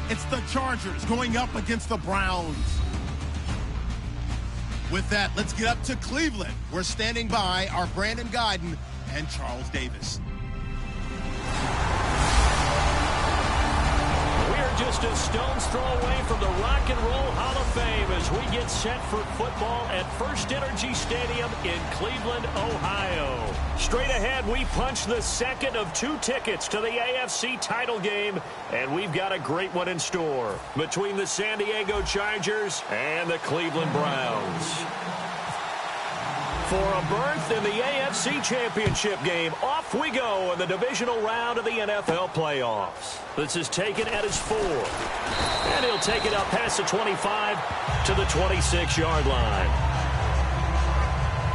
It's the Chargers going up against the Browns. With that, let's get up to Cleveland. We're standing by our Brandon Gaudin and Charles Davis. We're just a stone's throw away from the Rock and Roll Hall of Fame as we get set for football at First Energy Stadium in Cleveland, Ohio. Straight ahead, we punch the second of 2 tickets to the AFC title game, and we've got a great one in store between the San Diego Chargers and the Cleveland Browns. For a berth in the AFC Championship game, off we go in the divisional round of the NFL playoffs. This is taken at his 4. And he'll take it up past the 25 to the 26-yard line.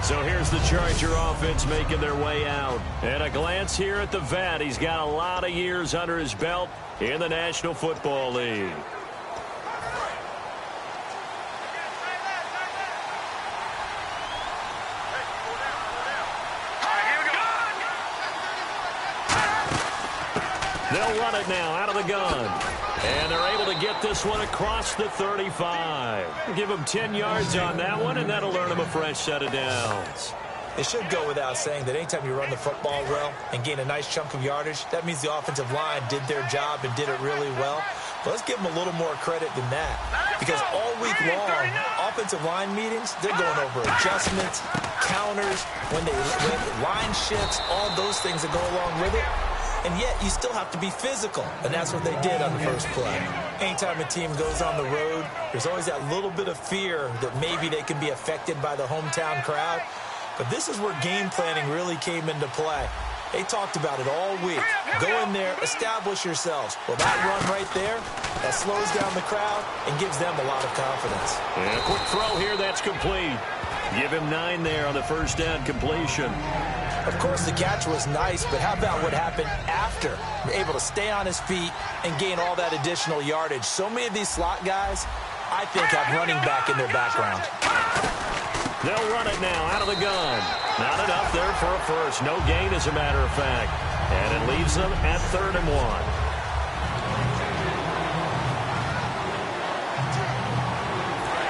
So here's the Charger offense making their way out. And a glance here at the vet. He's got a lot of years under his belt in the National Football League. They'll run it now out of the gun. And they're able to get this one across the 35. Give them 10 yards on that one, and that'll earn them a fresh set of downs. It should go without saying that anytime you run the football well and gain a nice chunk of yardage, that means the offensive line did their job and did it really well. But let's give them a little more credit than that. Because all week long, offensive line meetings, they're going over adjustments, counters, when line shifts, all those things that go along with it. And yet, you still have to be physical, and that's what they did on the first play. Anytime a team goes on the road, there's always that little bit of fear that maybe they can be affected by the hometown crowd. But this is where game planning really came into play. They talked about it all week. Go in there, establish yourselves. Well, that run right there, that slows down the crowd and gives them a lot of confidence. And a quick throw here, that's complete. Give him 9 there on the first down completion. Of course, the catch was nice, but how about what happened after? Able to stay on his feet and gain all that additional yardage. So many of these slot guys, I think, have running back in their background. They'll run it now out of the gun. Not enough there for a first. No gain, as a matter of fact. And it leaves them at 3rd and 1.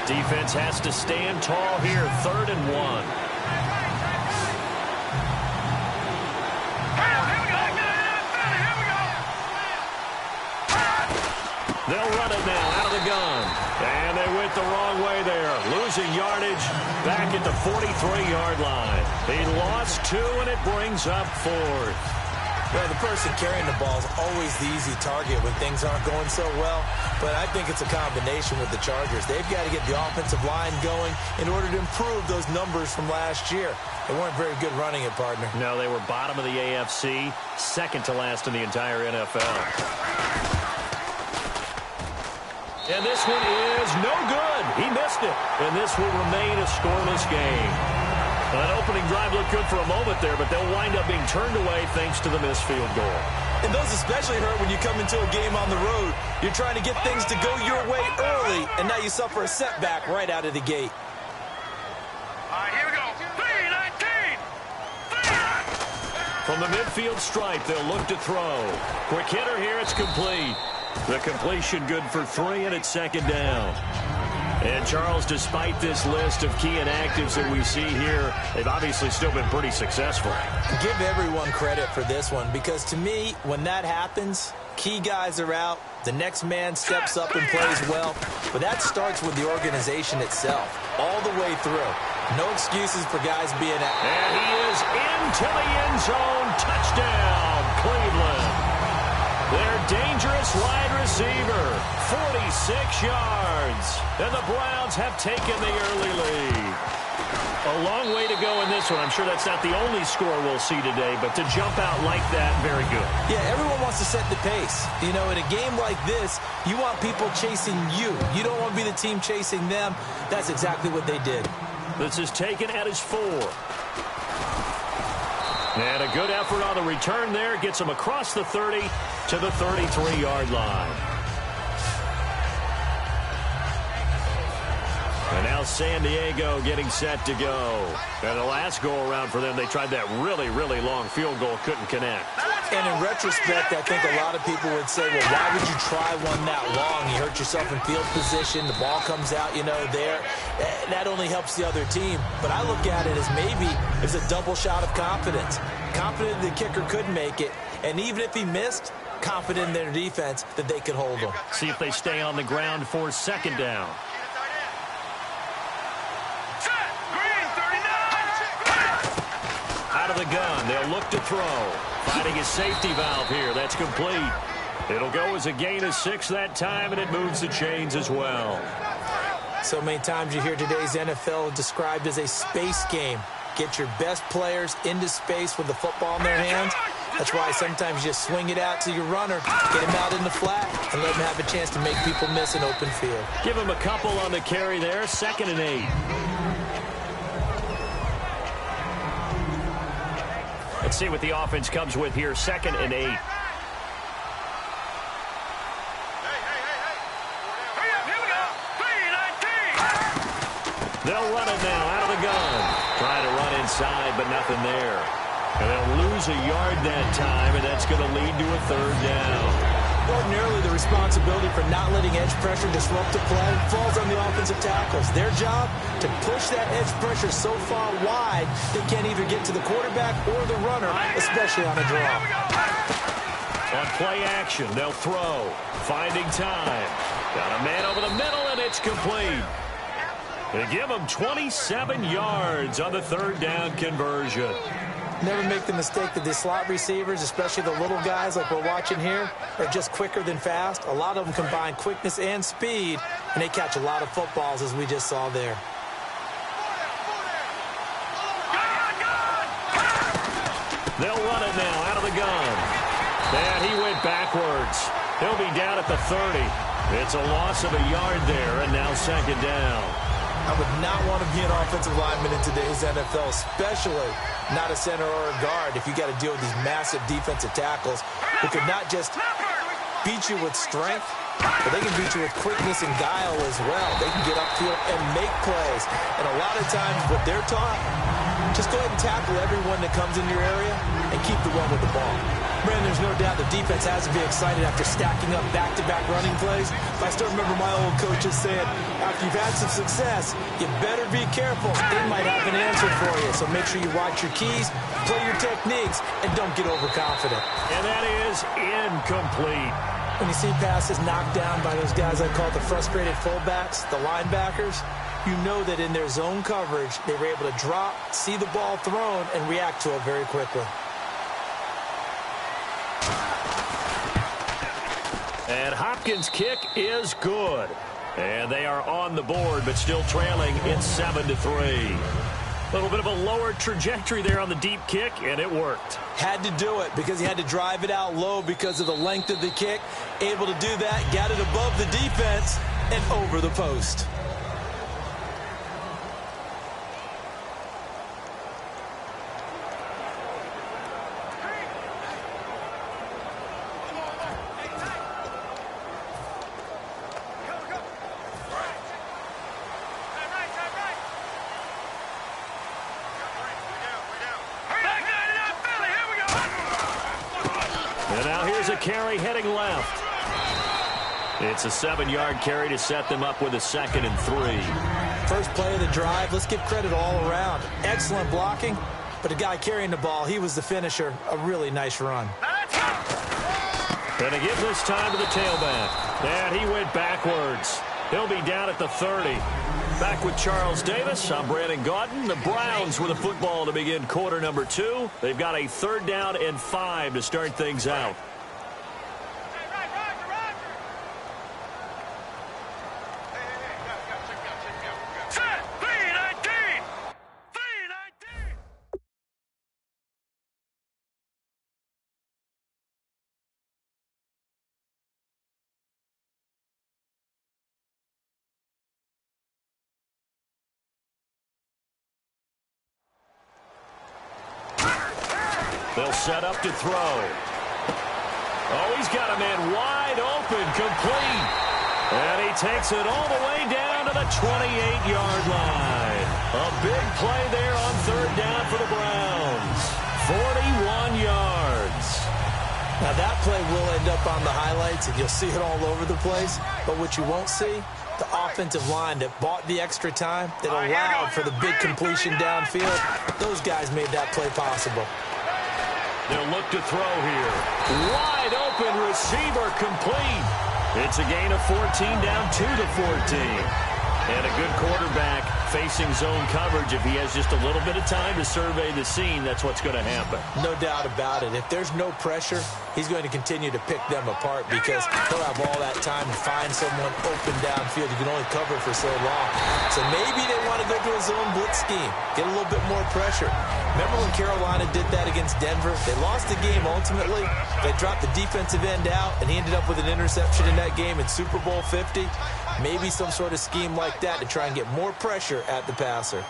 Defense has to stand tall here, 3rd and 1. They'll run it now out of the gun. And they went the wrong way there. Losing yardage back at the 43-yard line. He lost 2, and it brings up 4th. Well, the person carrying the ball is always the easy target when things aren't going so well. But I think it's a combination with the Chargers. They've got to get the offensive line going in order to improve those numbers from last year. They weren't very good running it, partner. No, they were bottom of the AFC, second to last in the entire NFL. And this one is no good. He missed it. And this will remain a scoreless game. That opening drive looked good for a moment there, but they'll wind up being turned away thanks to the missed field goal. And those especially hurt when you come into a game on the road. You're trying to get things to go your way early, and now you suffer a setback right out of the gate. All right, here we go. 3-19. From the midfield stripe, they'll look to throw. Quick hitter here, it's complete. The completion good for 3, and it's 2nd down. And, Charles, despite this list of key inactives that we see here, they've obviously still been pretty successful. Give everyone credit for this one, because to me, when that happens, key guys are out, the next man steps up and plays well, but that starts with the organization itself, all the way through. No excuses for guys being out. And he is into the end zone. Touchdown, Cleveland. Their dangerous wide receiver, 46 yards. And the Browns have taken the early lead. A long way to go in this one. I'm sure that's not the only score we'll see today, but to jump out like that, very good. Yeah, everyone wants to set the pace. You know, in a game like this, you want people chasing you. You don't want to be the team chasing them. That's exactly what they did. This is taken at his 4. And a good effort on the return there. Gets him across the 30 to the 33-yard line. And now San Diego getting set to go. And the last go-around for them, they tried that really, really long field goal, couldn't connect. And in retrospect, I think a lot of people would say, well, why would you try one that long? You hurt yourself in field position. The ball comes out, there. That only helps the other team. But I look at it as maybe it's a double shot of confidence. Confident the kicker could make it. And even if he missed, confident in their defense that they could hold him. See if they stay on the ground for second down. Out of the gun, they'll look to throw. Finding his safety valve here. That's complete. It'll go as a gain of 6 that time, and it moves the chains as well. So many times you hear today's NFL described as a space game. Get your best players into space with the football in their hands. That's why sometimes you just swing it out to your runner, get him out in the flat, and let him have a chance to make people miss an open field. Give him a couple on the carry there, 2nd and 8. Let's see what the offense comes with here, 2nd and 8. They'll run it now out of the gun. Trying to run inside, but nothing there. And they'll lose a yard that time, and that's going to lead to a 3rd down. Ordinarily, the responsibility for not letting edge pressure disrupt the play falls on the offensive tackles. Their job, to push that edge pressure so far wide they can't either get to the quarterback or the runner, especially on a draw. On play action, they'll throw. Finding time. Got a man over the middle, and it's complete. They give him 27 yards on the 3rd down conversion. Never make the mistake that the slot receivers, especially the little guys like we're watching here, are just quicker than fast. A lot of them combine quickness and speed, and they catch a lot of footballs, as we just saw there. They'll run it now out of the gun. And he went backwards. He'll be down at the 30. It's a loss of a yard there, and now 2nd down. I would not want to be an offensive lineman in today's NFL, especially not a center or a guard, if you got to deal with these massive defensive tackles who could not just beat you with strength, but they can beat you with quickness and guile as well. They can get upfield and make plays. And a lot of times what they're taught, just go ahead and tackle everyone that comes in your area and keep the one with the ball. Brandon, there's no doubt the defense has to be excited after stacking up back-to-back running plays. But I still remember my old coaches saying, after you've had some success, you better be careful. They might have an answer for you. So make sure you watch your keys, play your techniques, and don't get overconfident. And that is incomplete. When you see passes knocked down by those guys I call the frustrated fullbacks, the linebackers, you know that in their zone coverage, they were able to drop, see the ball thrown, and react to it very quickly. And Hopkins' kick is good. And they are on the board, but still trailing. It's 7-3. A little bit of a lower trajectory there on the deep kick, and it worked. Had to do it because he had to drive it out low because of the length of the kick. Able to do that, got it above the defense and over the post. Carry heading left. It's a 7-yard carry to set them up with a 2nd and 3. First play of the drive. Let's give credit all around. Excellent blocking, but the guy carrying the ball, he was the finisher. A really nice run. And it gives us time to the tailback. And he went backwards. He'll be down at the 30. Back with Charles Davis. I'm Brandon Gaudin. The Browns with a football to begin quarter number 2. They've got a 3rd down and 5 to start things out. They'll set up to throw. Oh, he's got a man wide open, complete. And he takes it all the way down to the 28-yard line. A big play there on third down for the Browns. 41 yards. Now that play will end up on the highlights, and you'll see it all over the place. But what you won't see, the offensive line that bought the extra time, that allowed for the big completion downfield, those guys made that play possible. They'll look to throw here. Wide open receiver complete. It's a gain of 14 down to the 14. And a good quarterback facing zone coverage. If he has just a little bit of time to survey the scene, that's what's going to happen. No doubt about it. If there's no pressure, he's going to continue to pick them apart because he'll have all that time to find someone open downfield. You can only cover for so long. So maybe they want to go to a zone blitz scheme, get a little bit more pressure. Remember when Carolina did that against Denver? They lost the game ultimately. They dropped the defensive end out, and he ended up with an interception in that game in Super Bowl 50. Maybe some sort of scheme like that to try and get more pressure at the passer.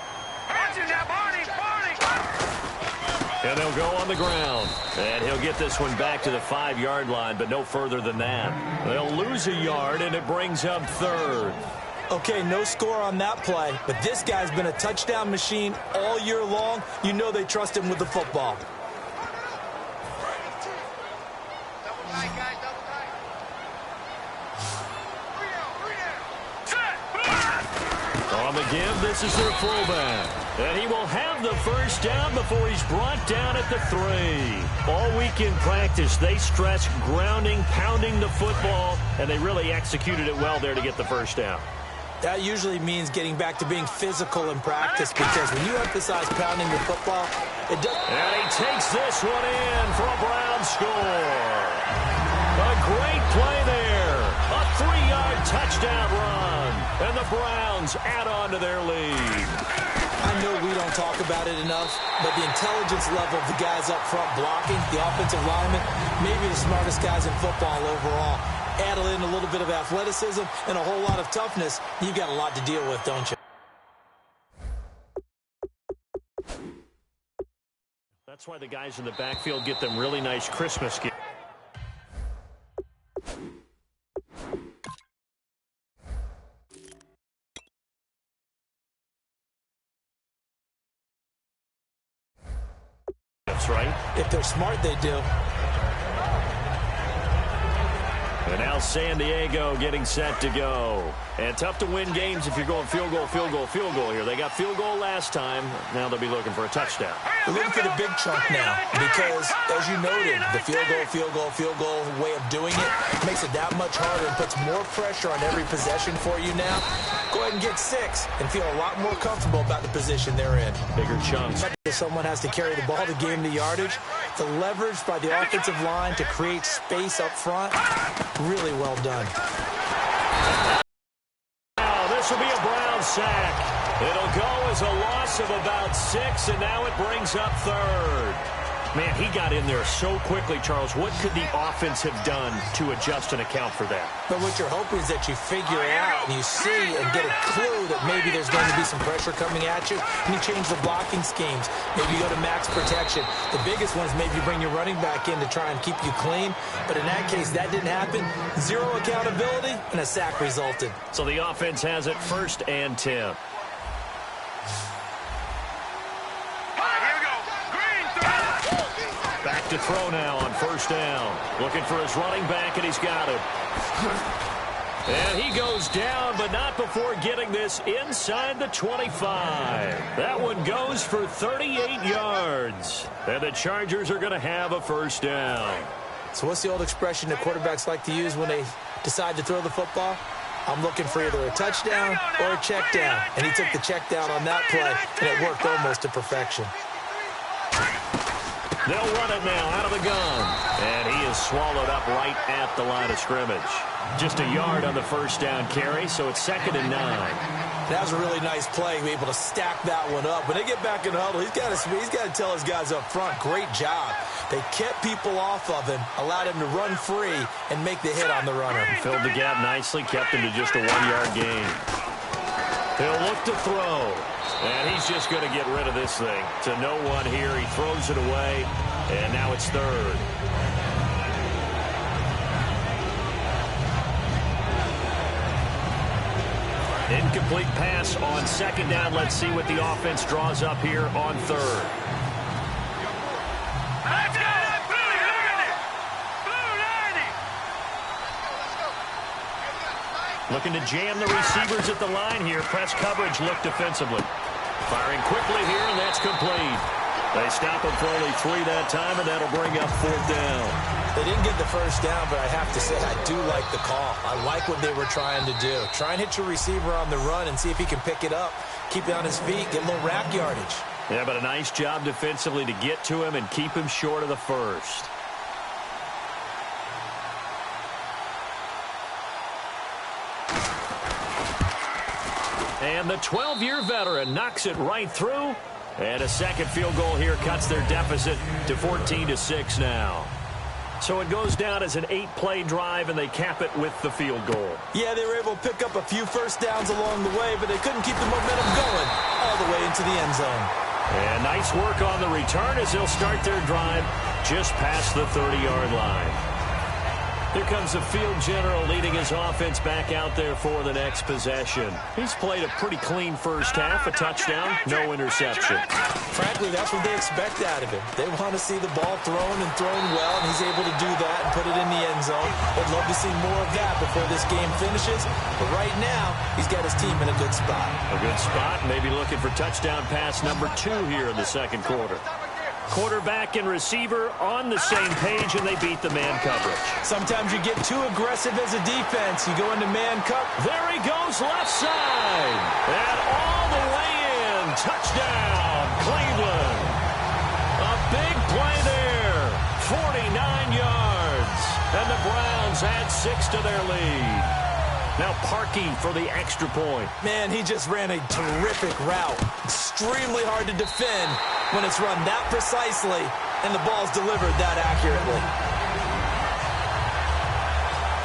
And they'll go on the ground. And he'll get this one back to the 5-yard line, but no further than that. They'll lose a yard, and it brings up third. Okay, no score on that play, but this guy's been a touchdown machine all year long. You know they trust him with the football. On the give, this is their fullback. And he will have the first down before he's brought down at the 3. All week in practice, they stressed grounding, pounding the football, and they really executed it well there to get the first down. That usually means getting back to being physical in practice because when you emphasize pounding the football, it does. And he takes this one in for a Brown score. A great play there. A 3-yard touchdown run. And the Browns add on to their lead. I know we don't talk about it enough, but the intelligence level of the guys up front blocking, the offensive linemen, maybe the smartest guys in football overall. Add in a little bit of athleticism and a whole lot of toughness, you've got a lot to deal with, don't you? That's why the guys in the backfield get them really nice Christmas gifts. That's right. If they're smart, they do. And now San Diego getting set to go. And tough to win games if you're going field goal, field goal, field goal here. They got field goal last time. Now they'll be looking for a touchdown. They're looking for the big chunk now because, as you noted, the field goal way of doing it makes it that much harder and puts more pressure on every possession for you now. Go ahead and get 6 and feel a lot more comfortable about the position they're in. Bigger chunks. If someone has to carry the ball to gain the yardage, the leverage by the offensive line to create space up front, really well done. Now this will be a Brown sack. It'll go as a loss of about 6, and now it brings up third. Man, he got in there so quickly, Charles. What could the offense have done to adjust and account for that? But what you're hoping is that you figure out and you see and get a clue that maybe there's going to be some pressure coming at you, and you change the blocking schemes. Maybe you go to max protection. The biggest one is maybe you bring your running back in to try and keep you clean. But in that case, that didn't happen. 0 accountability, and a sack resulted. So the offense has it 1st and 10. Back to throw now on 1st down. Looking for his running back, and he's got him. And he goes down, but not before getting this inside the 25. That one goes for 38 yards. And the Chargers are going to have a 1st down. So what's the old expression that quarterbacks like to use when they decide to throw the football? I'm looking for either a touchdown or a check down. And he took the check down on that play, and it worked almost to perfection. They'll run it now out of the gun. And he is swallowed up right at the line of scrimmage. Just a yard on the 1st down carry, so it's 2nd and 9. That was a really nice play, able to stack that one up. When they get back in the huddle, he's got to tell his guys up front, great job. They kept people off of him, allowed him to run free, and make the hit on the runner. He filled the gap nicely, kept him to just a 1-yard gain. He'll look to throw. And he's just going to get rid of this thing. To no one here. He throws it away. And now it's 3rd. Incomplete pass on second down. Let's see what the offense draws up here on third. Let's go! Blue 90! Looking to jam the receivers at the line here. Press coverage look defensively. Firing quickly here, and that's complete. They stop him for only 3 that time, and that'll bring up fourth down. They didn't get the first down, but I have to say I do like the call. I like what they were trying to do. Try and hit your receiver on the run and see if he can pick it up. Keep it on his feet, get a little rack yardage. Yeah, but a nice job defensively to get to him and keep him short of the first. And the 12-year veteran knocks it right through. And a second field goal here cuts their deficit to 14-6 now. So it goes down as an 8-play drive, and they cap it with the field goal. Yeah, they were able to pick up a few first downs along the way, but they couldn't keep the momentum going all the way into the end zone. And nice work on the return as they'll start their drive just past the 30-yard line. Here comes the field general leading his offense back out there for the next possession. He's played a pretty clean first half, a touchdown, no interception. Frankly, that's what they expect out of him. They want to see the ball thrown and thrown well, and he's able to do that and put it in the end zone. They'd love to see more of that before this game finishes, but right now, he's got his team in a good spot. A good spot, maybe looking for touchdown pass number 2 here in the second quarter. Quarterback and receiver on the same page, and they beat the man coverage. Sometimes you get too aggressive as a defense. You go into man cover. There he goes, left side. And all the way in. Touchdown, Cleveland. A big play there. 49 yards. And the Browns add 6 to their lead. Now Parkey for the extra point. Man, he just ran a terrific route. Extremely hard to defend when it's run that precisely and the ball's delivered that accurately.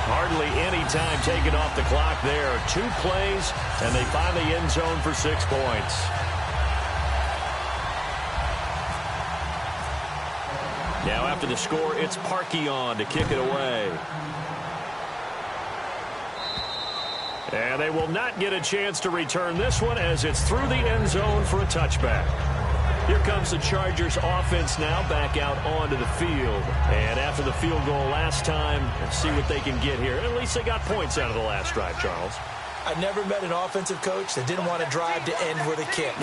Hardly any time taken off the clock there. 2 plays, and they find the end zone for 6 points. Now after the score, it's Parkey on to kick it away. And they will not get a chance to return this one as it's through the end zone for a touchback. Here comes the Chargers offense now back out onto the field. And after the field goal last time, let's see what they can get here. At least they got points out of the last drive, Charles. I never met an offensive coach that didn't want to drive to end with a kick.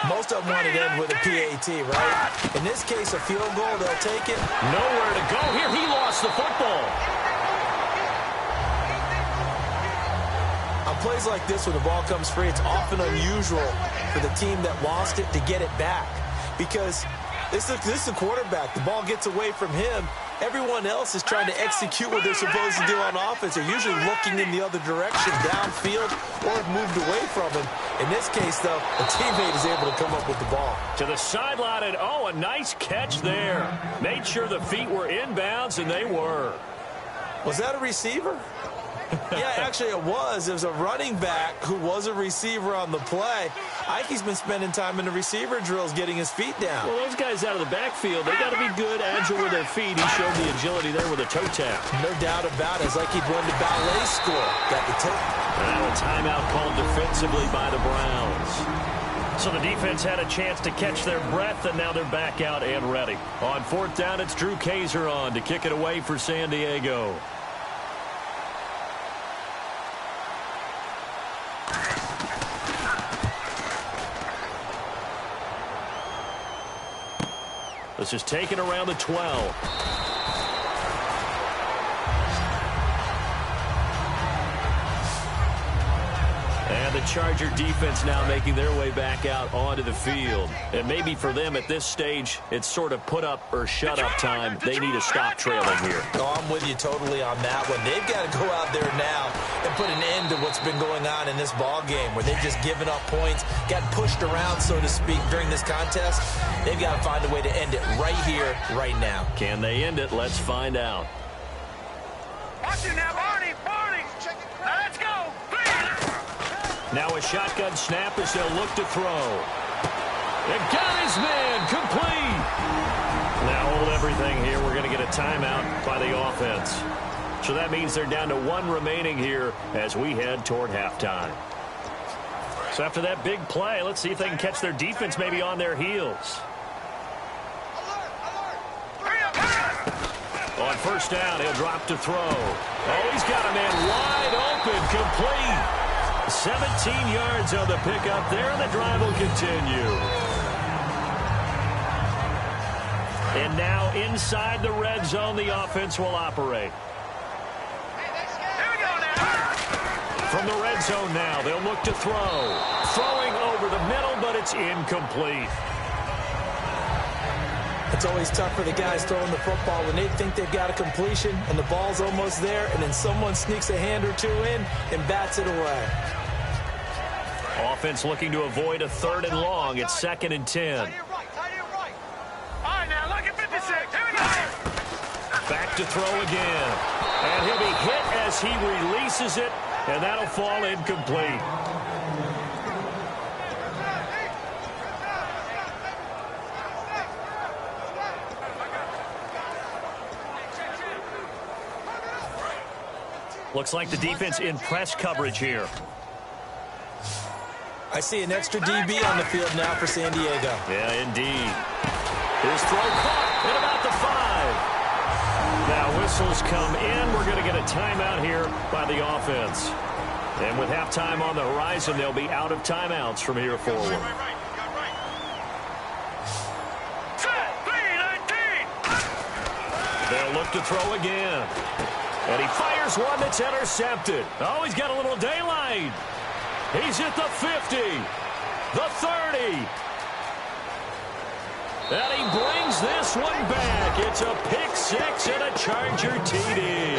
Most of them wanted to end with a PAT, right? In this case, a field goal, they'll take it. Nowhere to go here. He lost the football. On plays like this where the ball comes free, it's often unusual for the team that lost it to get it back. Because this is the quarterback. The ball gets away from him. Everyone else is trying to execute what they're supposed to do on offense. They're usually looking in the other direction, downfield, or have moved away from him. In this case, though, a teammate is able to come up with the ball. To the sideline, and oh, a nice catch there. Made sure the feet were inbounds, and they were. Was that a receiver? Yeah, actually it was. It was a running back who was a receiver on the play. Ike's been spending time in the receiver drills getting his feet down. Well, those guys out of the backfield, they got to be good, agile with their feet. He showed the agility there with a toe tap. No doubt about it. It's like he'd won the ballet school. Got the toe. Now a timeout called defensively by the Browns. So the defense had a chance to catch their breath, and now they're back out and ready. On 4th down, it's Drew Kaiser on to kick it away for San Diego. This is taken around the 12. And the Charger defense now making their way back out onto the field. And maybe for them at this stage, it's sort of put up or shut up time. They need to stop trailing here. Oh, I'm with you totally on that one. They've got to go out there now and put an end to what's been going on in this ball game where they've just given up points, got pushed around, so to speak, during this contest. They've got to find a way to end it right here, right now. Can they end it? Let's find out. Watch it now, Barney. Let's go. Now a shotgun snap as they'll look to throw. They got his man complete. Now hold everything here. We're going to get a timeout by the offense. So that means they're down to 1 remaining here as we head toward halftime. So after that big play, let's see if they can catch their defense maybe on their heels. On first down, he'll drop to throw. Oh, he's got a man wide open, complete. 17 yards on the pickup there, and the drive will continue. And now inside the red zone, the offense will operate. Here we go now. From the red zone now, they'll look to throw. Throwing over the middle, but it's incomplete. It's always tough for the guys throwing the football when they think they've got a completion and the ball's almost there, and then someone sneaks a hand or two in and bats it away. Offense looking to avoid a 3rd and long. It's 2nd and 10. All right, now look at 56. Here we go. Back to throw again. And he'll be hit as he releases it, and that'll fall incomplete. Looks like the defense in press coverage here. I see an extra DB on the field now for San Diego. Yeah, indeed. His throw caught at about the 5. Now whistles come in. We're going to get a timeout here by the offense. And with halftime on the horizon, they'll be out of timeouts from here forward. They'll look to throw again. And he fires one that's intercepted. Oh, he's got a little daylight. He's at the 50, the 30. And he brings this one back. It's a pick 6 and a Charger TD.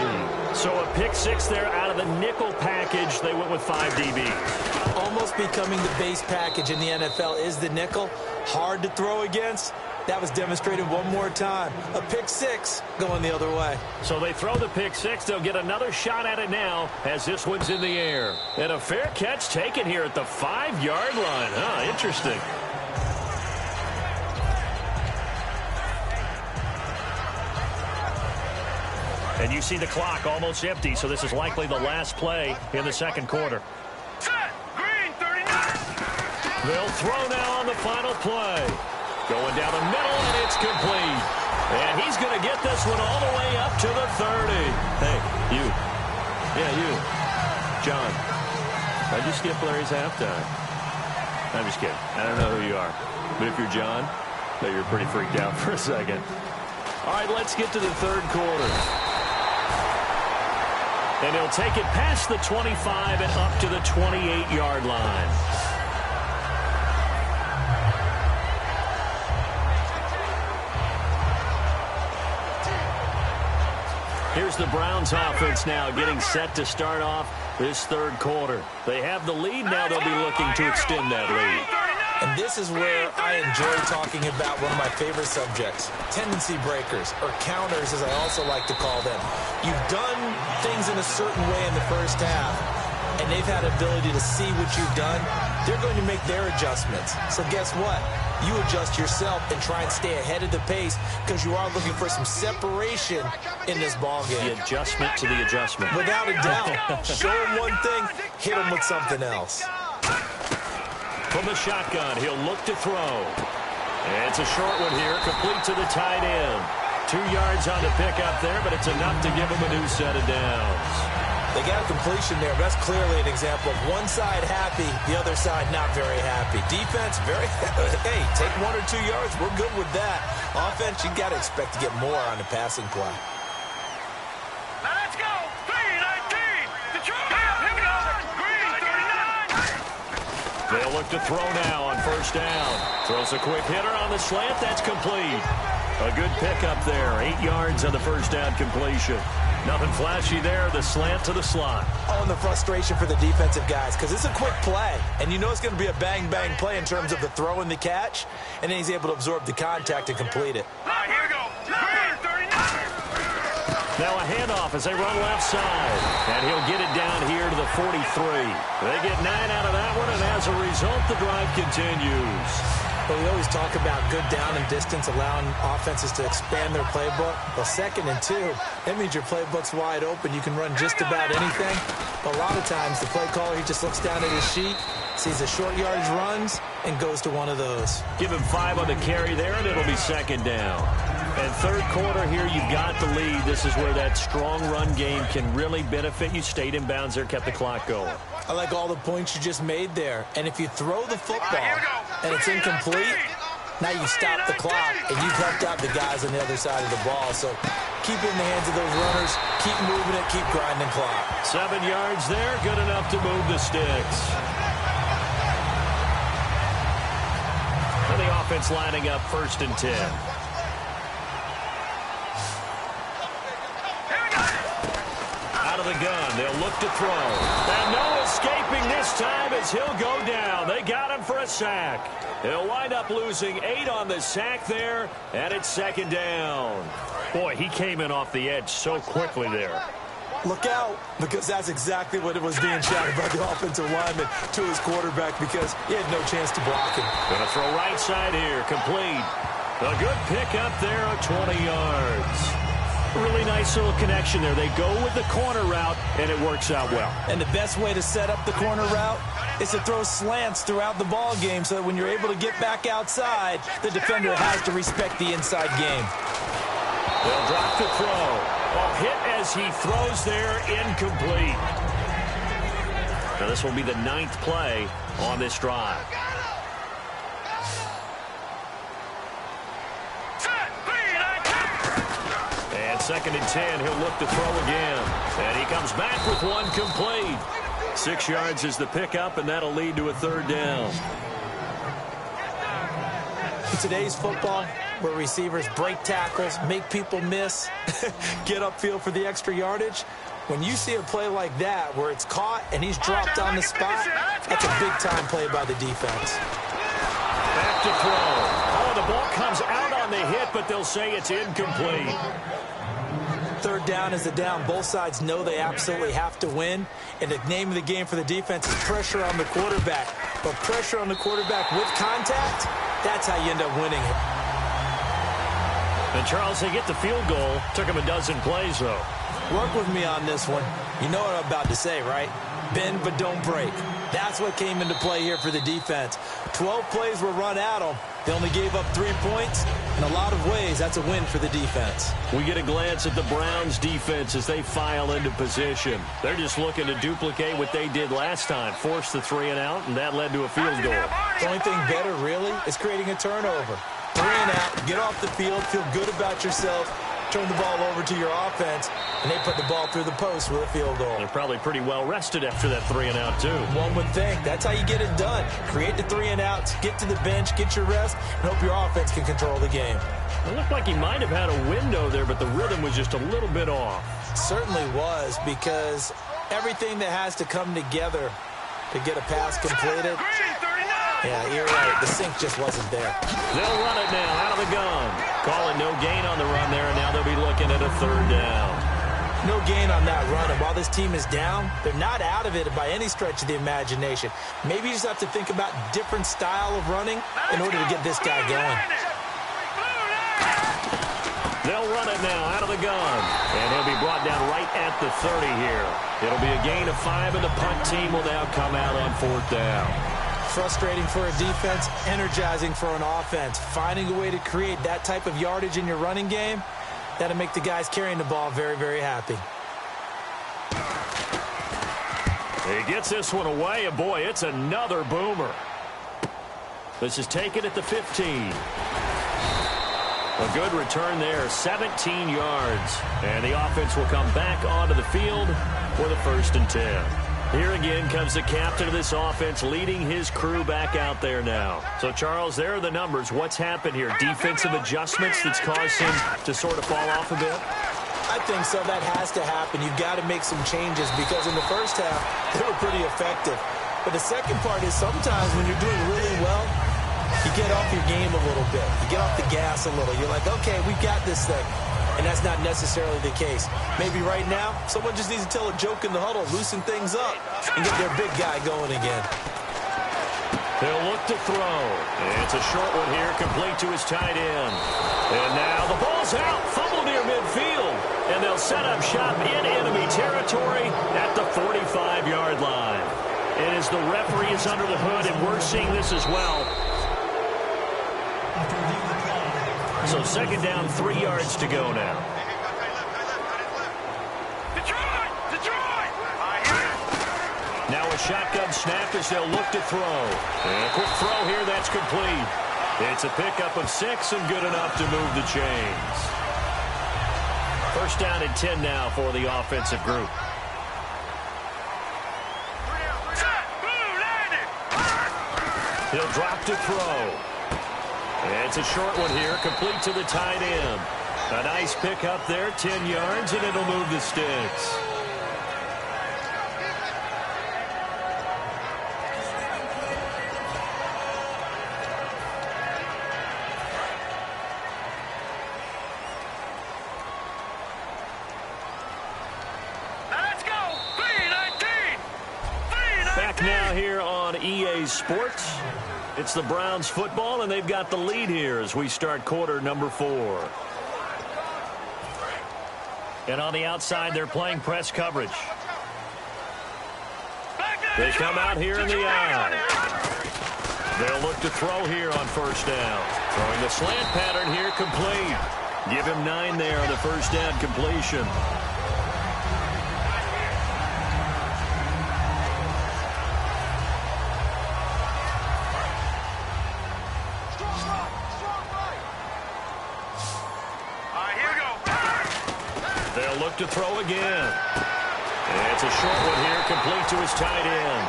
So a pick 6 there out of the nickel package. They went with 5 DBs. Almost becoming the base package in the NFL is the nickel. Hard to throw against. That was demonstrated one more time. A pick 6 going the other way. So they throw the pick 6. They'll get another shot at it now as this one's in the air. And a fair catch taken here at the 5-yard line. Huh, interesting. And you see the clock almost empty, so this is likely the last play in the second quarter. Set. Green 39. They'll throw now on the final play. Going down the middle, and it's complete. And he's going to get this one all the way up to the 30. Hey, you. Yeah, you. John. How'd you skip Larry's halftime? I'm just kidding. I don't know who you are. But if you're John, I bet you're pretty freaked out for a second. All right, let's get to the third quarter. And he'll take it past the 25 and up to the 28-yard line. Here's the Browns offense now getting set to start off this third quarter. They have the lead now. They'll be looking to extend that lead. And this is where I enjoy talking about one of my favorite subjects, tendency breakers, or counters as I also like to call them. You've done things in a certain way in the first half, and they've had ability to see what you've done. They're going to make their adjustments. So guess what? You adjust yourself and try and stay ahead of the pace because you are looking for some separation in this ball game. The adjustment to the adjustment. Without a doubt. Show him one thing, hit him with something else. From the shotgun, he'll look to throw. And it's a short one here, complete to the tight end. 2 yards on the pickup there, but it's enough to give him a new set of downs. They got a completion there. That's clearly an example of one side happy, the other side not very happy. Defense, very hey, take 1 or 2 yards. We're good with that. Offense, you got to expect to get more on the passing play. Now let's go. 3-19. Detroit. Here we go. Green 39. They'll look to throw now on first down. Throws a quick hitter on the slant. That's complete. A good pickup there. 8 yards on the first down completion. Nothing flashy there. The slant to the slot. Oh, and the frustration for the defensive guys because it's a quick play. And you know it's going to be a bang-bang play in terms of the throw and the catch. And then he's able to absorb the contact and complete it. All right, here we go. Green 39. Now a handoff as they run left side. And he'll get it down here to the 43. They get 9 out of that one, and as a result, the drive continues. But we always talk about good down and distance, allowing offenses to expand their playbook. Well, 2nd and 2, that means your playbook's wide open. You can run just about anything. But a lot of times, the play caller, he just looks down at his sheet, sees the short yardage runs, and goes to one of those. Give him 5 on the carry there, and it'll be 2nd down. And 3rd quarter here, you've got the lead. This is where that strong run game can really benefit you. Stayed in bounds there, kept the clock going. I like all the points you just made there. And if you throw the football and it's incomplete, now you stop the clock, and you've helped out the guys on the other side of the ball. So keep it in the hands of those runners. Keep moving it. Keep grinding clock. 7 yards there, good enough to move the sticks. And the offense lining up 1st and 10. Out of the gun, they'll look to throw. And no escaping this time as he'll go down. They got him for a sack. He'll wind up losing 8 on the sack there, and it's 2nd down. Boy, he came in off the edge so quickly there. Look out, because that's exactly what it was being shouted by the offensive lineman to his quarterback, because he had no chance to block him. Gonna throw right side here, complete. A good pickup there of 20 yards. Really nice little connection there. They go with the corner route, and it works out well. And the best way to set up the corner route is to throw slants throughout the ball game so that when you're able to get back outside, the defender has to respect the inside game. They'll drop to throw. Well, hit as he throws there, incomplete. Now this will be the 9th play on this drive. And 2nd and 10, he'll look to throw again. And he comes back with one complete. 6 yards is the pickup, and that'll lead to a 3rd down. In today's football, where receivers break tackles, make people miss, get upfield for the extra yardage, when you see a play like that where it's caught and he's dropped on the spot, that's a big-time play by the defense. Back to throw. Oh, the ball comes out on the hit, but they'll say it's incomplete. 3rd down is the down. Both sides know they absolutely have to win. And the name of the game for the defense is pressure on the quarterback. But pressure on the quarterback with contact, that's how you end up winning it. And Charles, they get the field goal. Took him a dozen plays, though. Work with me on this one. You know what I'm about to say, right? Bend but don't break. That's what came into play here for the defense. 12 plays were run at them. They only gave up 3 points. In a lot of ways, that's a win for the defense. We get a glance at the Browns' defense as they file into position. They're just looking to duplicate what they did last time, force the 3 and out, and that led to a field goal. The only thing better, really, is creating a turnover. 3 and out, get off the field, feel good about yourself, turn the ball over to your offense, and they put the ball through the post with a field goal. They're probably pretty well rested after that 3 and out, too. One would think. That's how you get it done. Create the 3 and outs, get to the bench, get your rest, and hope your offense can control the game. It looked like he might have had a window there, but the rhythm was just a little bit off. It certainly was, because everything that has to come together to get a pass completed, yeah, you're right. The sync just wasn't there. They'll run it now out of the gun. Calling no gain on the run there, and now they'll be looking at a 3rd down. No gain on that run, and while this team is down, they're not out of it by any stretch of the imagination. Maybe you just have to think about different style of running in order to get this guy going. They'll run it now out of the gun, and he'll be brought down right at the 30 here. It'll be a gain of 5, and the punt team will now come out on 4th down. Frustrating for a defense, energizing for an offense. Finding a way to create that type of yardage in your running game, that'll make the guys carrying the ball very, very happy. He gets this one away, and boy, it's another boomer. This is taken at the 15. A good return there, 17 yards. And the offense will come back onto the field for the 1st and 10. Here again comes the captain of this offense leading his crew back out there now. So, Charles, there are the numbers. What's happened here? Defensive adjustments that's caused him to sort of fall off a bit? I think so. That has to happen. You've got to make some changes because in the first half, they were pretty effective. But the second part is sometimes when you're doing really well, you get off your game a little bit. You get off the gas a little. You're like, okay, we've got this thing. And that's not necessarily the case. Maybe right now, someone just needs to tell a joke in the huddle, loosen things up, and get their big guy going again. He'll look to throw. It's a short one here, complete to his tight end. And now the ball's out, fumble near midfield. And they'll set up shop in enemy territory at the 45-yard line. And as the referee is under the hood, and we're seeing this as well. So second down, 3 yards to go now. Now a shotgun snap as they'll look to throw. And a quick throw here, that's complete. It's a pickup of 6 and good enough to move the chains. First down and 10 now for the offensive group. He'll drop to throw. It's a short one here, complete to the tight end. A nice pickup there, 10 yards, and it'll move the sticks. Back now here on EA Sports. It's the Browns football, and they've got the lead here as we start quarter number 4. And on the outside, they're playing press coverage. They come out here in the eye. They'll look to throw here on first down. Throwing the slant pattern here, complete. Give him 9 there on the first down completion. Look to throw again. It's a short one here, complete to his tight end.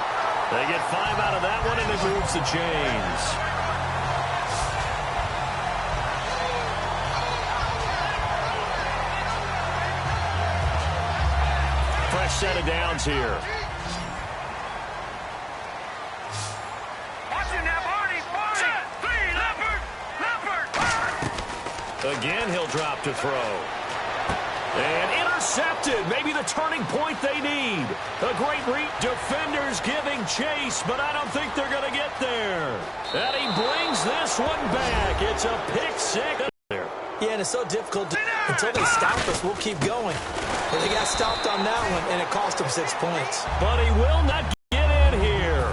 They get 5 out of that one, and it moves the chains. Fresh set of downs here. Again, he'll drop to throw. And intercepted. Maybe the turning point they need. A great read. Defenders giving chase, but I don't think they're going to get there. And he brings this one back. It's a pick 6. Yeah, and it's so difficult until they stop us, we'll keep going. But they got stopped on that one, and it cost them 6 points. But he will not get in here.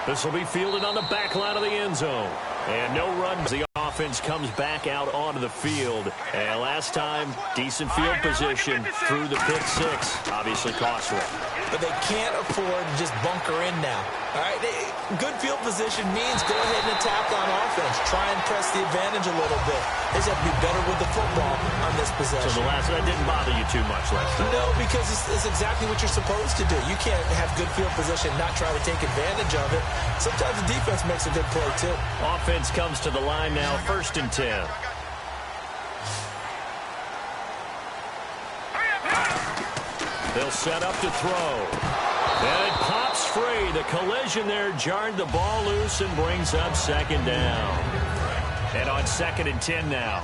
This will be fielded on the back line of the end zone. And no run. The offense comes back out onto the field. And last time, decent field position through the pick 6. Obviously costly. But they can't afford to just bunker in now. All right, good field position means go ahead and attack on offense. Try and press the advantage a little bit. They just have to be better with the football on this possession. So that didn't bother you too much last time? No, because it's exactly what you're supposed to do. You can't have good field position, not try to take advantage of it. Sometimes the defense makes a good play, too. Offense comes to the line now, 1st and 10. They'll set up to throw. And it pops free. The collision there jarred the ball loose and brings up 2nd down. And on 2nd and 10 now.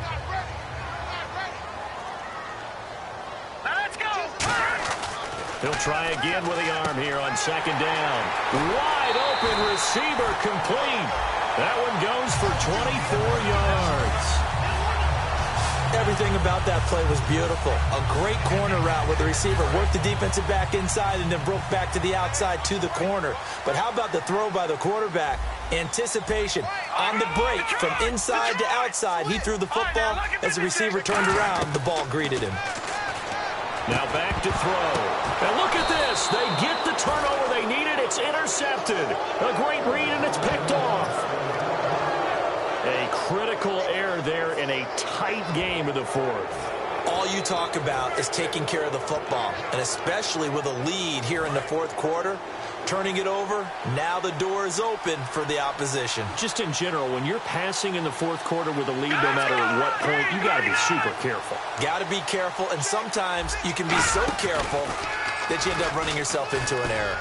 Let's go. He'll try again with the arm here on 2nd down. Wide open receiver, complete. That one goes for 24 yards. Everything about that play was beautiful. A great corner route where the receiver worked the defensive back inside and then broke back to the outside to the corner. But how about the throw by the quarterback? Anticipation on the break from inside to outside. He threw the football. As the receiver turned around, the ball greeted him. Now back to throw. And look at this. They get the turnover they needed. It's intercepted. A great read, and it's picked off. A critical error there in a tight game of the 4th. All you talk about is taking care of the football, and especially with a lead here in the 4th quarter, turning it over, now the door is open for the opposition. Just in general, when you're passing in the 4th quarter with a lead, no matter at what point, you got to be super careful. Got to be careful, and sometimes you can be so careful that you end up running yourself into an error.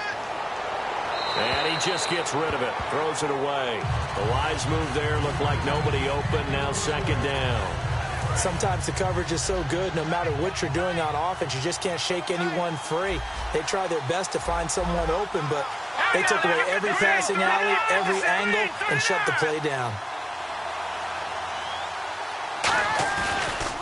And he just gets rid of it, throws it away. The wise move there, looked like nobody open, now 2nd down. Sometimes the coverage is so good, no matter what you're doing on offense, you just can't shake anyone free. They try their best to find someone open, but They took away every passing alley, every angle, and shut the play down.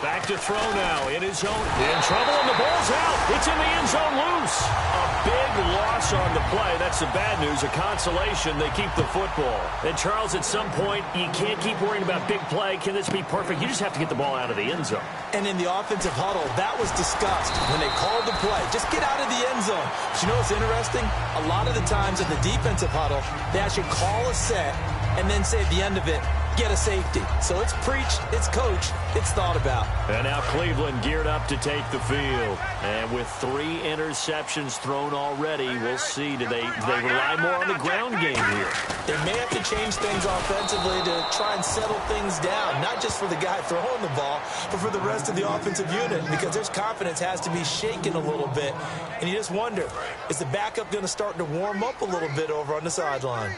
Back to throw now in his zone. In trouble, and the ball's out. It's in the end zone loose. A big loss on the play. That's the bad news. A consolation, they keep the football. And, Charles, at some point, you can't keep worrying about big play. Can this be perfect? You just have to get the ball out of the end zone. And in the offensive huddle, that was discussed when they called the play. Just get out of the end zone. But you know what's interesting? A lot of the times in the defensive huddle, they actually call a set and then say at the end of it, get a safety. So it's preached, it's coached, it's thought about. And now Cleveland geared up to take the field. And with 3 interceptions thrown already, we'll see. Do they rely more on the ground game here? They may have to change things offensively to try and settle things down, not just for the guy throwing the ball, but for the rest of the offensive unit, because their confidence has to be shaken a little bit. And you just wonder, is the backup going to start to warm up a little bit over on the sideline?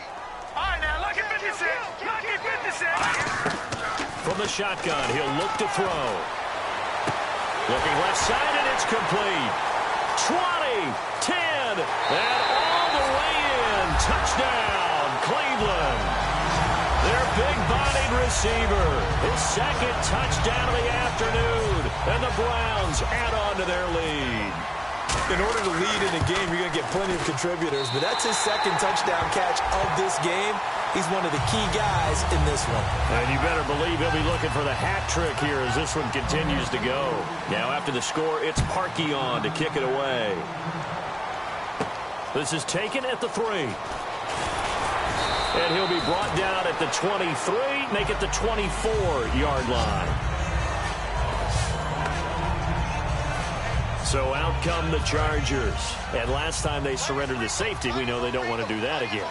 All right, now, look at 56. Look at 56. From the shotgun, he'll look to throw. Looking left side, and it's complete. 20, 10, and all the way in. Touchdown, Cleveland. Their big-bodied receiver. His second touchdown of the afternoon. And the Browns add on to their lead. In order to lead in a game, you're going to get plenty of contributors, but that's his second touchdown catch of this game. He's one of the key guys in this one. And you better believe he'll be looking for the hat trick here as this one continues to go. Now after the score, it's Parkey on to kick it away. This is taken at the 3. And he'll be brought down at the 23, make it the 24-yard line. So out come the Chargers. And last time they surrendered the safety, we know they don't want to do that again.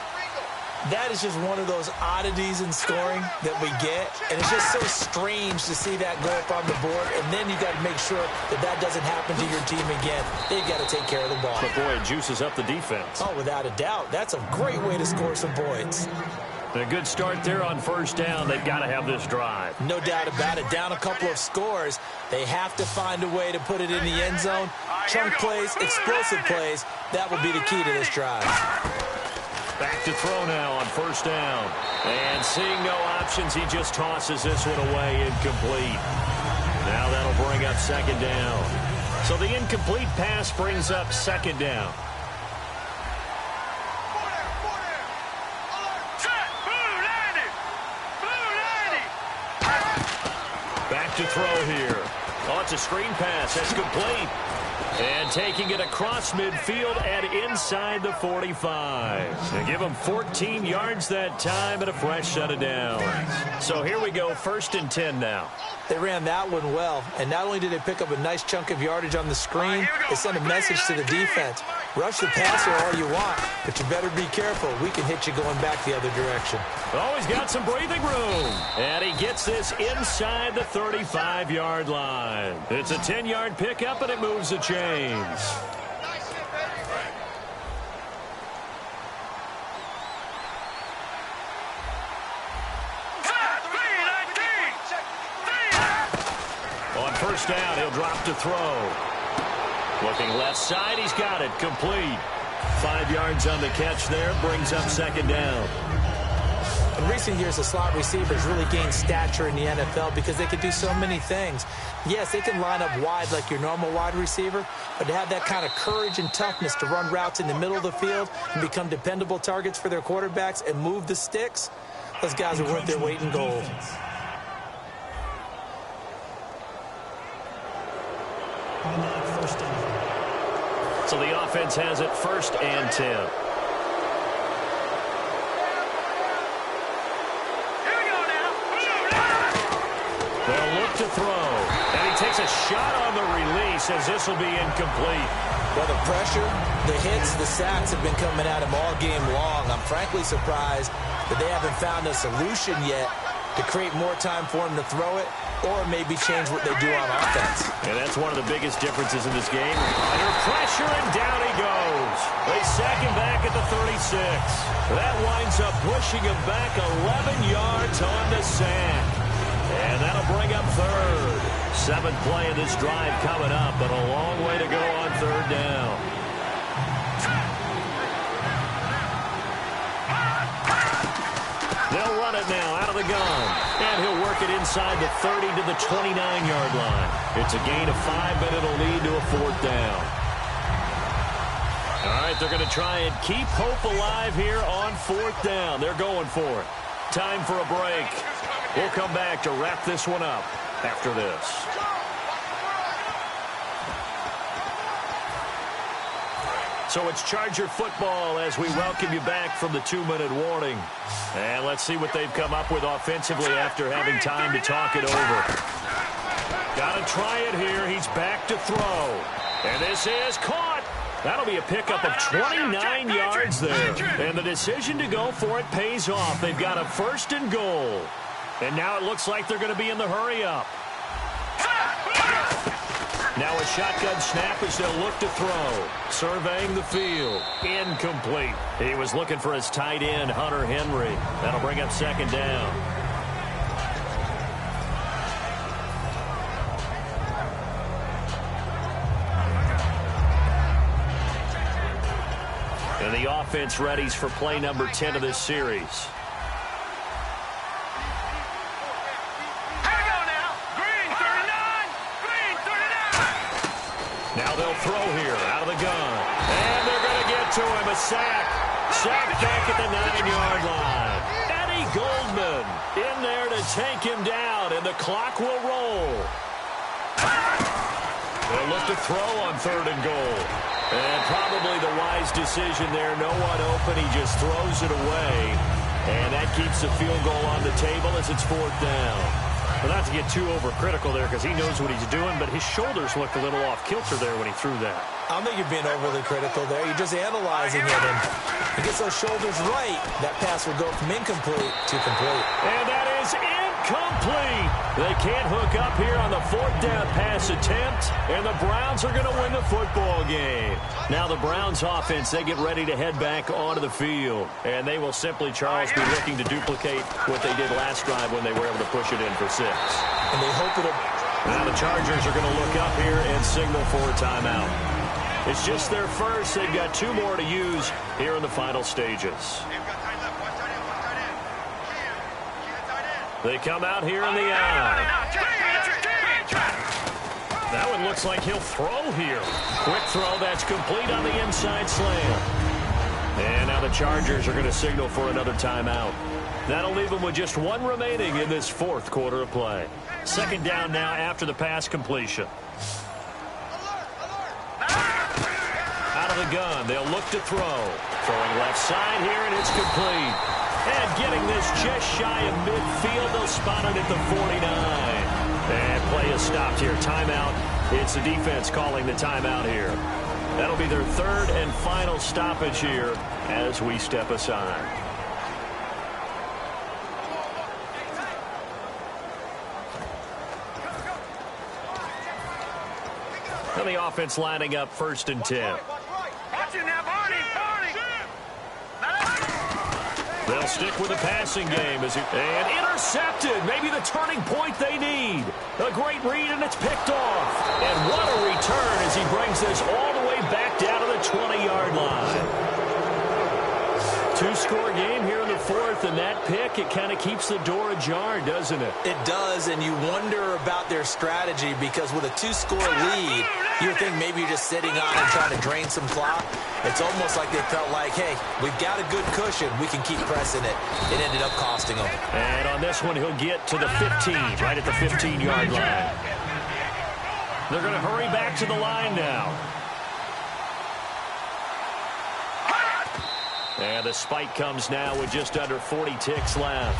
That is just one of those oddities in scoring that we get. And it's just so strange to see that go up on the board. And then you got to make sure that that doesn't happen to your team again. They've got to take care of the ball. But, boy, it juices up the defense. Oh, without a doubt. That's a great way to score some points. A good start there on first down. They've got to have this drive. No doubt about it. Down a couple of scores. They have to find a way to put it in the end zone. Chunk plays, explosive plays. That will be the key to this drive. Back to throw now on first down. And seeing no options, he just tosses this one away incomplete. Now that'll bring up second down. So the incomplete pass brings up second down. Back to throw here. Oh, it's a screen pass. That's complete. And taking it across midfield and inside the 45. They give him 14 yards that time and a fresh set of downs. So here we go, 1st and 10 now. They ran that one well, and not only did they pick up a nice chunk of yardage on the screen, they sent a message to the defense. Rush the passer all you want, but you better be careful. We can hit you going back the other direction. Oh, he's got some breathing room. And he gets this inside the 35-yard line. It's a 10-yard pickup, and it moves the chains. On first down, he'll drop to throw. Looking left side, he's got it. Complete. 5 yards on the catch there. Brings up second down. In recent years, the slot receivers really gained stature in the NFL because they can do so many things. Yes, they can line up wide like your normal wide receiver, but to have that kind of courage and toughness to run routes in the middle of the field and become dependable targets for their quarterbacks and move the sticks, those guys are worth their weight in gold. First down. So the offense has it 1st and 10. Here we go now. They'll look to throw. And he takes a shot on the release as this will be incomplete. Well, the pressure, the hits, the sacks have been coming at him all game long. I'm frankly surprised that they haven't found a solution yet to create more time for him to throw it or maybe change what they do on offense. And that's one of the biggest differences in this game. Under pressure, and down he goes. They sack him back at the 36. That winds up pushing him back 11 yards on the sack. And that'll bring up 3rd. 7th play of this drive coming up, but a long way to go on 3rd down. the gun. And he'll work it inside the 30 to the 29-yard line. It's a gain of 5, but it'll lead to a 4th down. All right, they're going to try and keep hope alive here on 4th down. They're going for it. Time for a break. We'll come back to wrap this one up after this. So it's Charger football as we welcome you back from the 2-minute warning. And let's see what they've come up with offensively after having time to talk it over. Got to try it here. He's back to throw. And this is caught. That'll be a pickup of 29 yards there. And the decision to go for it pays off. They've got a 1st and goal. And now it looks like they're going to be in the hurry-up. Now a shotgun snap as they'll look to throw. Surveying the field. Incomplete. He was looking for his tight end, Hunter Henry. That'll bring up 2nd down. And the offense readies for play number 10 of this series. Now they'll throw here out of the gun. And they're going to get to him. A sack. Sack back at the 9-yard line. Eddie Goldman in there to take him down, and the clock will roll. They'll look to throw on 3rd and goal. And probably the wise decision there. No one open. He just throws it away. And that keeps the field goal on the table as it's 4th down. Well, not to get too overcritical there because he knows what he's doing, but his shoulders looked a little off kilter there when he threw that. I don't think you're being overly critical there. You're just analyzing it, and he gets those shoulders right. That pass will go from incomplete to complete. And that is incomplete. They can't hook up here on the 4th down pass attempt, and the Browns are going to win the football game. Now the Browns offense, they get ready to head back onto the field, and they will simply, Charles, be looking to duplicate what they did last drive when they were able to push it in for 6. And they hope it'll... Now the Chargers are going to look up here and signal for a timeout. It's just their first. They've got 2 more to use here in the final stages. They come out here in the eye. That one looks like he'll throw here. Quick throw, that's complete on the inside slant. And now the Chargers are going to signal for another timeout. That'll leave them with just 1 remaining in this 4th quarter of play. 2nd down now after the pass completion. Out of the gun, they'll look to throw. Throwing left side here, and it's complete. And getting this just shy of midfield, they'll spot it at the 49. And play is stopped here. Timeout. It's the defense calling the timeout here. That'll be their 3rd and final stoppage here as we step aside. And the offense lining up 1st and 10. They'll stick with the passing game and intercepted. Maybe the turning point they need. A great read, and it's picked off. And what a return as he brings this all the way back down to the 20-yard line. 2-score game here in the 4th, and that pick, it kind of keeps the door ajar, doesn't it? It does, and you wonder about their strategy because with a 2-score lead, you would think maybe you're just sitting on and trying to drain some clock. It's almost like they felt like, hey, we've got a good cushion. We can keep pressing it. It ended up costing them. And on this one, he'll get to the 15, right at the 15-yard line. They're going to hurry back to the line now. And the spike comes now with just under 40 ticks left.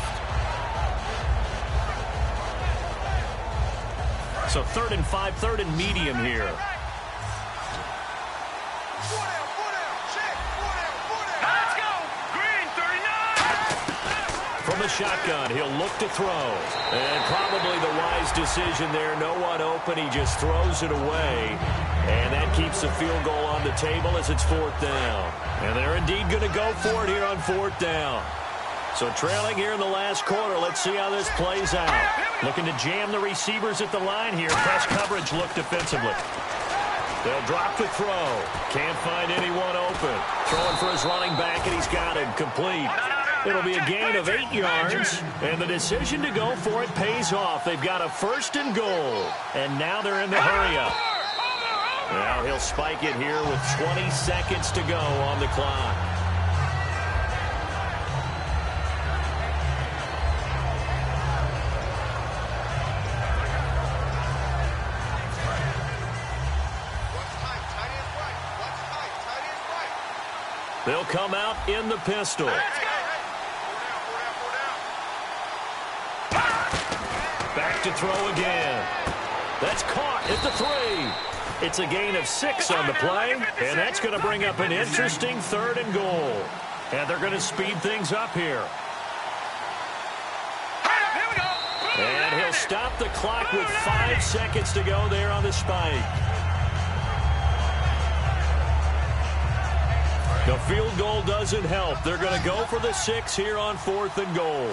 So 3rd and 5, 3rd and medium here. Let's go! Green, 39! From the shotgun, he'll look to throw. And probably the wise decision there. No one open. He just throws it away. And that keeps the field goal on the table as it's 4th down. And they're indeed going to go for it here on 4th down. So trailing here in the last quarter. Let's see how this plays out. Looking to jam the receivers at the line here. Press coverage look defensively. They'll drop the throw. Can't find anyone open. Throwing for his running back, and he's got it. Complete. It'll be a gain of 8 yards, and the decision to go for it pays off. They've got a 1st and goal, and now they're in the hurry-up. Now he'll spike it here with 20 seconds to go on the clock. They'll come out in the pistol. Back to throw again. That's caught at the 3. It's a gain of 6 on the play, and that's going to bring up an interesting 3rd and goal. And they're going to speed things up here. And he'll stop the clock with 5 seconds to go there on the spike. The field goal doesn't help. They're going to go for the 6 here on 4th and goal.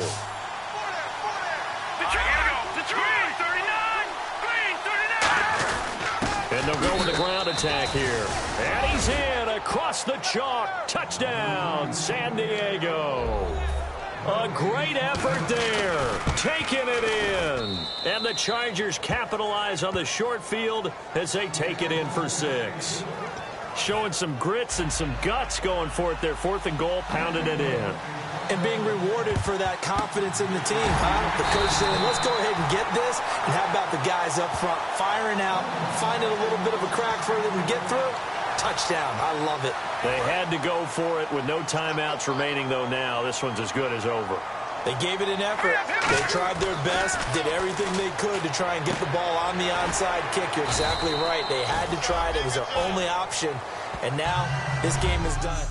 And they'll go with the ground attack here. And he's in across the chalk. Touchdown, San Diego. A great effort there. Taking it in. And the Chargers capitalize on the short field as they take it in for 6. Showing some grits and some guts going for it there. 4th and goal, pounding it in. And being rewarded for that confidence in the team, huh? The coach saying, let's go ahead and get this. And how about the guys up front firing out, finding a little bit of a crack for them to get through? Touchdown. I love it. They had to go for it with no timeouts remaining, though, now. This one's as good as over. They gave it an effort. They tried their best, did everything they could to try and get the ball on the onside kick. You're exactly right. They had to try it. It was their only option. And now this game is done.